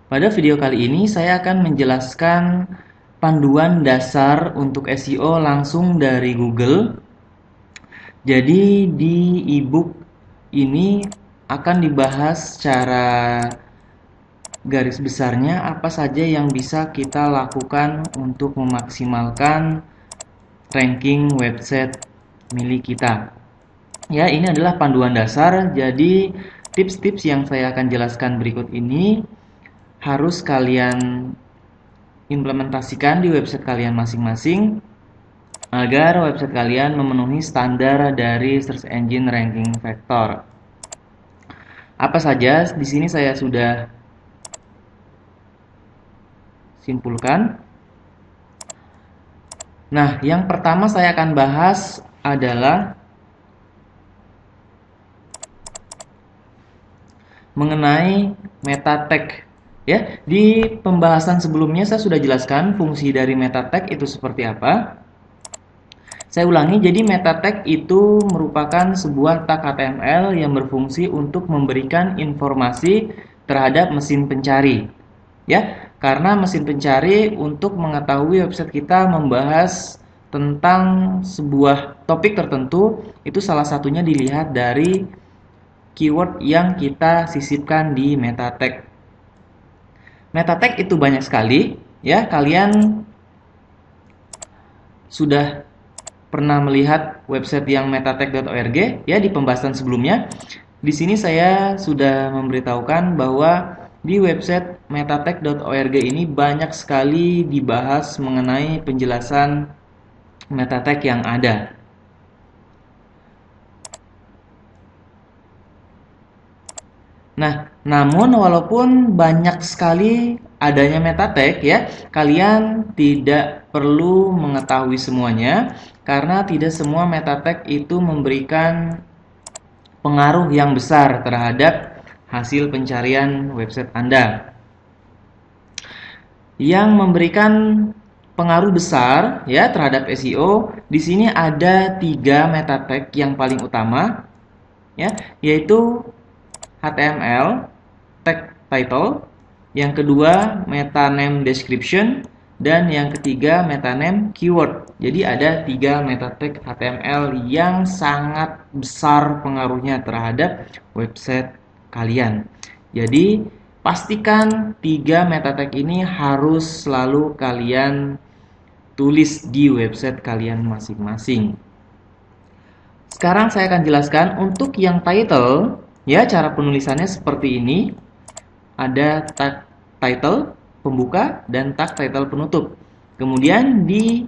Pada video kali ini saya akan menjelaskan panduan dasar untuk SEO langsung dari Google. Jadi di ebook ini akan dibahas secara garis besarnya apa saja yang bisa kita lakukan untuk memaksimalkan ranking website milik kita. Ya, ini adalah panduan dasar. Jadi tips-tips yang saya akan jelaskan berikut ini harus kalian implementasikan di website kalian masing-masing agar website kalian memenuhi standar dari Search Engine Ranking Factor. Apa saja di sini saya sudah simpulkan. Nah, yang pertama saya akan bahas adalah mengenai meta tag. Ya, di pembahasan sebelumnya saya sudah jelaskan fungsi dari meta tag itu seperti apa. Saya ulangi, jadi meta tag itu merupakan sebuah tag HTML yang berfungsi untuk memberikan informasi terhadap mesin pencari. Ya, karena mesin pencari untuk mengetahui website kita membahas tentang sebuah topik tertentu, itu salah satunya dilihat dari keyword yang kita sisipkan di meta tag. Meta tag itu banyak sekali, ya. Kalian sudah pernah melihat website yang metatag.org ya di pembahasan sebelumnya. Di sini saya sudah memberitahukan bahwa di website metatag.org ini banyak sekali dibahas mengenai penjelasan meta tag yang ada. Nah, namun walaupun banyak sekali adanya meta tag ya, kalian tidak perlu mengetahui semuanya karena tidak semua meta tag itu memberikan pengaruh yang besar terhadap hasil pencarian website Anda. Yang memberikan pengaruh besar ya terhadap SEO, di sini ada 3 meta tag yang paling utama ya, yaitu HTML, tag title, yang kedua meta name description, dan yang ketiga meta name keyword. Jadi ada 3 meta tag HTML yang sangat besar pengaruhnya terhadap website kalian. Jadi pastikan 3 meta tag ini harus selalu kalian tulis di website kalian masing-masing. Sekarang saya akan jelaskan untuk yang title. Ya, cara penulisannya seperti ini. Ada tag title pembuka dan tag title penutup. Kemudian di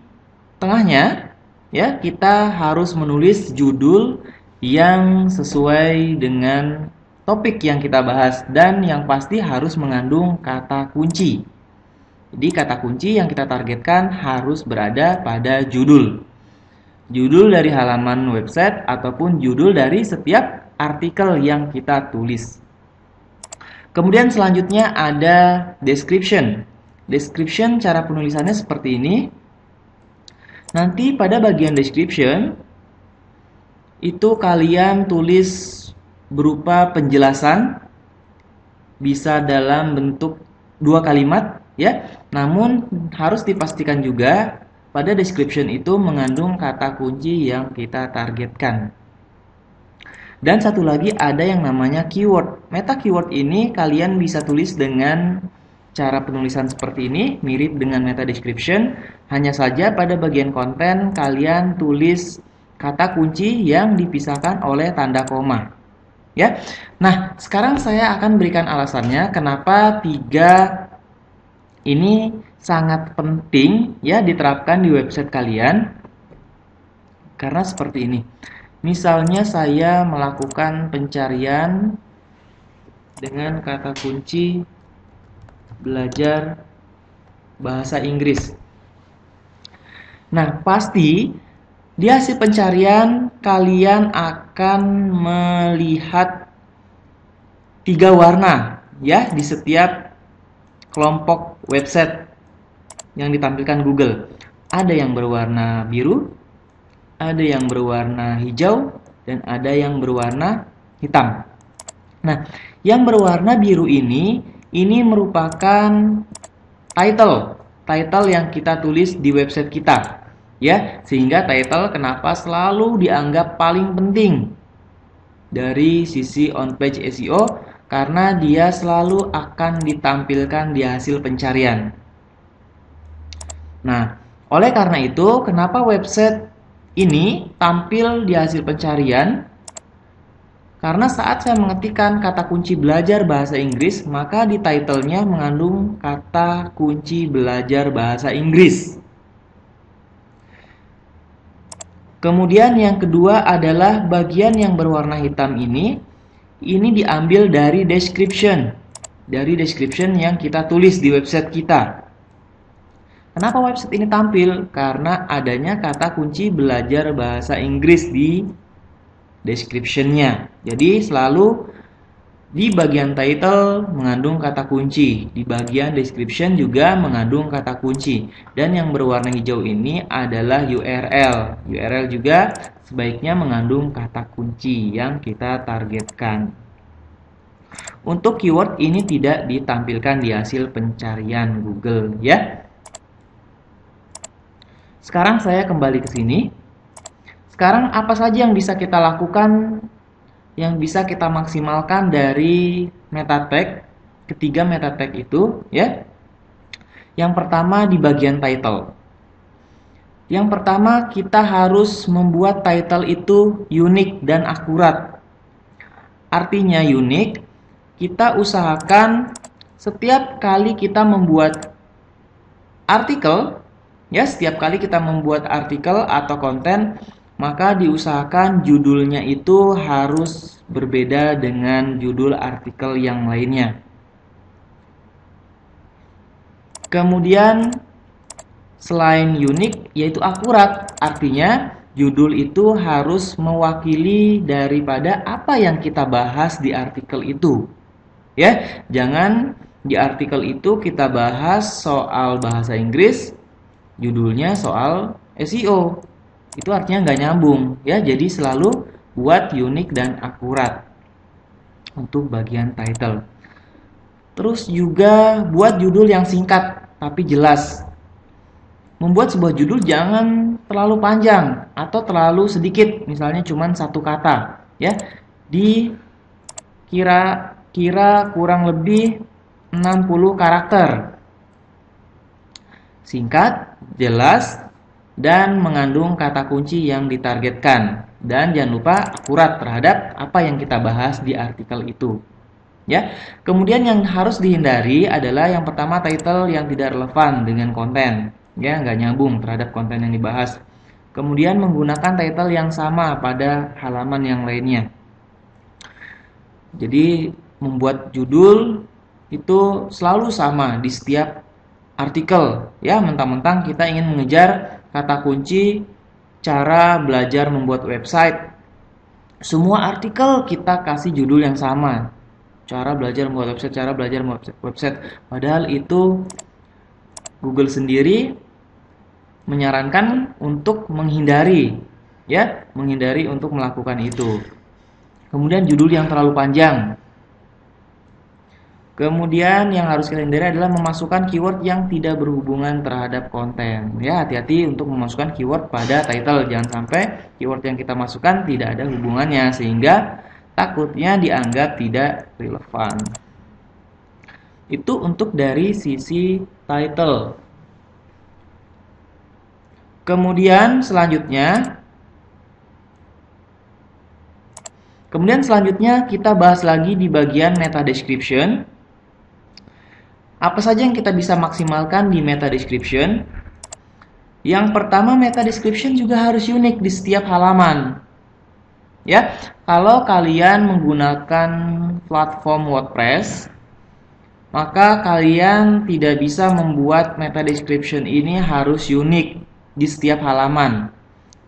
tengahnya ya kita harus menulis judul yang sesuai dengan topik yang kita bahas dan yang pasti harus mengandung kata kunci. Jadi kata kunci yang kita targetkan harus berada pada judul. Judul dari halaman website ataupun judul dari setiap artikel yang kita tulis. Kemudian selanjutnya ada description. Description cara penulisannya seperti ini. Nanti pada bagian description itu kalian tulis berupa penjelasan, bisa dalam bentuk 2 kalimat ya. Namun harus dipastikan juga pada description itu mengandung kata kunci yang kita targetkan. Dan satu lagi ada yang namanya keyword. Meta keyword ini kalian bisa tulis dengan cara penulisan seperti ini, mirip dengan meta description. Hanya saja pada bagian konten kalian tulis kata kunci yang dipisahkan oleh tanda koma. Ya. Nah, sekarang saya akan berikan alasannya kenapa 3 ini sangat penting ya diterapkan di website kalian. Karena seperti ini. Misalnya saya melakukan pencarian dengan kata kunci belajar bahasa Inggris. Nah, pasti di hasil pencarian kalian akan melihat 3 warna ya di setiap kelompok website yang ditampilkan Google. Ada yang berwarna biru, ada yang berwarna hijau, dan ada yang berwarna hitam. Nah, yang berwarna biru ini ini merupakan title yang kita tulis di website kita, ya. Sehingga title kenapa selalu dianggap paling penting dari sisi on-page SEO, karena dia selalu akan ditampilkan di hasil pencarian. Nah, oleh karena itu, kenapa website ini tampil di hasil pencarian? Karena saat saya mengetikkan kata kunci belajar bahasa Inggris, maka di title-nya mengandung kata kunci belajar bahasa Inggris. Kemudian yang kedua adalah bagian yang berwarna hitam ini diambil dari description. Dari description yang kita tulis di website kita. Kenapa website ini tampil? Karena adanya kata kunci belajar bahasa Inggris di description-nya. Jadi selalu di bagian title mengandung kata kunci, di bagian description juga mengandung kata kunci. Dan yang berwarna hijau ini adalah URL. URL juga sebaiknya mengandung kata kunci yang kita targetkan. Untuk keyword ini tidak ditampilkan di hasil pencarian Google, ya. Sekarang saya kembali ke sini. Sekarang apa saja yang bisa kita lakukan, yang bisa kita maksimalkan dari meta tag, ketiga meta tag itu, ya. Yang pertama di bagian title. Yang pertama kita harus membuat title itu unik dan akurat. Artinya unik, kita usahakan setiap kali kita membuat artikel, ya, setiap kali kita membuat artikel atau konten, maka diusahakan judulnya itu harus berbeda dengan judul artikel yang lainnya. Kemudian selain unik, yaitu akurat. Artinya judul itu harus mewakili daripada apa yang kita bahas di artikel itu. Ya, jangan di artikel itu kita bahas soal bahasa Inggris, judulnya soal SEO. Itu artinya nggak nyambung, ya. Jadi selalu buat unik dan akurat untuk bagian title. Terus juga buat judul yang singkat tapi jelas. Membuat sebuah judul jangan terlalu panjang atau terlalu sedikit, misalnya cuma satu kata, ya. Di kira kurang lebih 60 karakter. Singkat, jelas, dan mengandung kata kunci yang ditargetkan. Dan jangan lupa akurat terhadap apa yang kita bahas di artikel itu. Ya. Kemudian yang harus dihindari adalah yang pertama title yang tidak relevan dengan konten. Ya, nggak nyambung terhadap konten yang dibahas. Kemudian menggunakan title yang sama pada halaman yang lainnya. Jadi membuat judul itu selalu sama di setiap artikel. Ya, mentang-mentang kita ingin mengejar kata kunci cara belajar membuat website, semua artikel kita kasih judul yang sama, cara belajar membuat website, cara belajar membuat website. Padahal itu Google sendiri menyarankan untuk menghindari, ya, menghindari untuk melakukan itu. Kemudian judul yang terlalu panjang. Kemudian yang harus kita hindari adalah memasukkan keyword yang tidak berhubungan terhadap konten. Ya, hati-hati untuk memasukkan keyword pada title. Jangan sampai keyword yang kita masukkan tidak ada hubungannya, sehingga takutnya dianggap tidak relevan. Itu untuk dari sisi title. Kemudian selanjutnya kita bahas lagi di bagian meta description. Apa saja yang kita bisa maksimalkan di meta description? Yang pertama, meta description juga harus unik di setiap halaman. Ya, kalau kalian menggunakan platform WordPress, maka kalian tidak bisa membuat meta description ini harus unik di setiap halaman.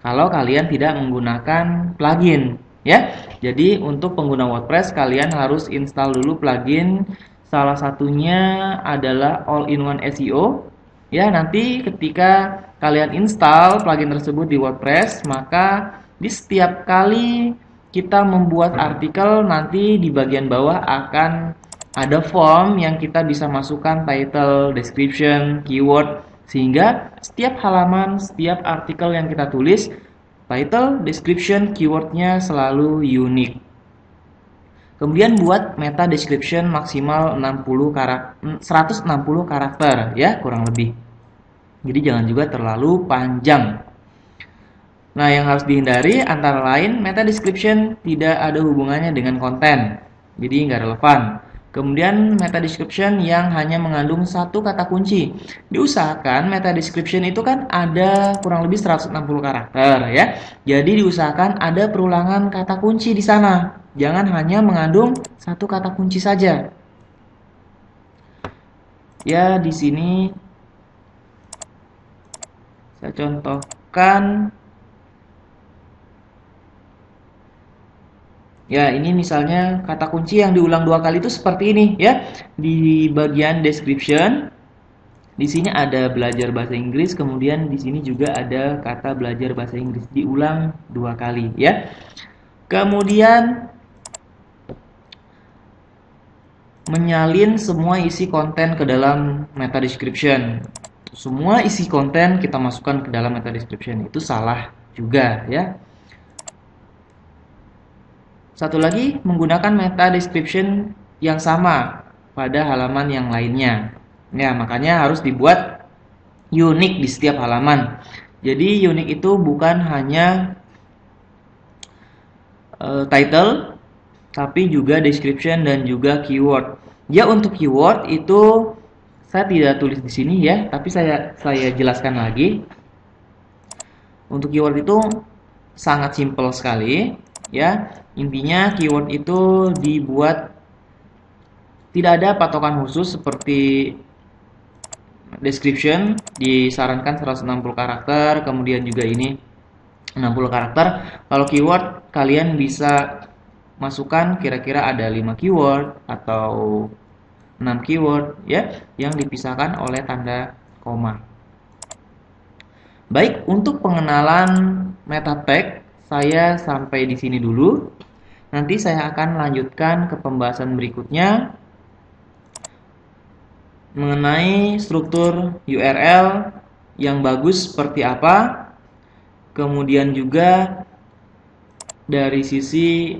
Kalau kalian tidak menggunakan plugin, ya. Jadi untuk pengguna WordPress kalian harus install dulu plugin. Salah satunya adalah All-in-One SEO. Ya, nanti ketika kalian install plugin tersebut di WordPress, maka di setiap kali kita membuat artikel, nanti di bagian bawah akan ada form yang kita bisa masukkan title, description, keyword, sehingga setiap halaman, setiap artikel yang kita tulis, title, description, keywordnya selalu unik. Kemudian buat meta description maksimal 160 karakter ya, kurang lebih. Jadi jangan juga terlalu panjang. Nah, yang harus dihindari antara lain meta description tidak ada hubungannya dengan konten. Jadi nggak relevan. Kemudian meta description yang hanya mengandung satu kata kunci. Diusahakan meta description itu kan ada kurang lebih 160 karakter ya. Jadi diusahakan ada perulangan kata kunci di sana. Jangan hanya mengandung satu kata kunci saja. Ya, di sini saya contohkan. Ya, ini misalnya kata kunci yang diulang 2 kali itu seperti ini ya. Di bagian description, di sini ada belajar bahasa Inggris, kemudian di sini juga ada kata belajar bahasa Inggris diulang 2 kali ya. Kemudian menyalin semua isi konten ke dalam meta description. Semua isi konten kita masukkan ke dalam meta description, itu salah juga ya. Satu lagi, menggunakan meta description yang sama pada halaman yang lainnya. Ya, makanya harus dibuat unik di setiap halaman. Jadi unik itu bukan hanya title, tapi juga description dan juga keyword. Ya, untuk keyword itu saya tidak tulis di sini ya, tapi saya jelaskan lagi. Untuk keyword itu sangat simpel sekali ya. Intinya keyword itu dibuat tidak ada patokan khusus seperti description disarankan 160 karakter, kemudian juga ini 60 karakter. Kalau keyword kalian bisa masukkan kira-kira ada 5 keyword atau 6 keyword ya yang dipisahkan oleh tanda koma. Baik, untuk pengenalan meta tag saya sampai di sini dulu. Nanti saya akan lanjutkan ke pembahasan berikutnya mengenai struktur URL yang bagus seperti apa, kemudian juga dari sisi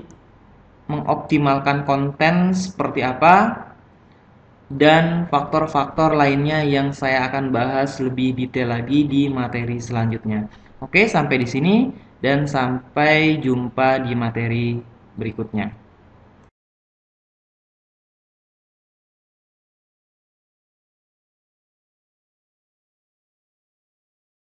mengoptimalkan konten seperti apa, dan faktor-faktor lainnya yang saya akan bahas lebih detail lagi di materi selanjutnya. Oke, sampai di sini dan sampai jumpa di materi berikutnya.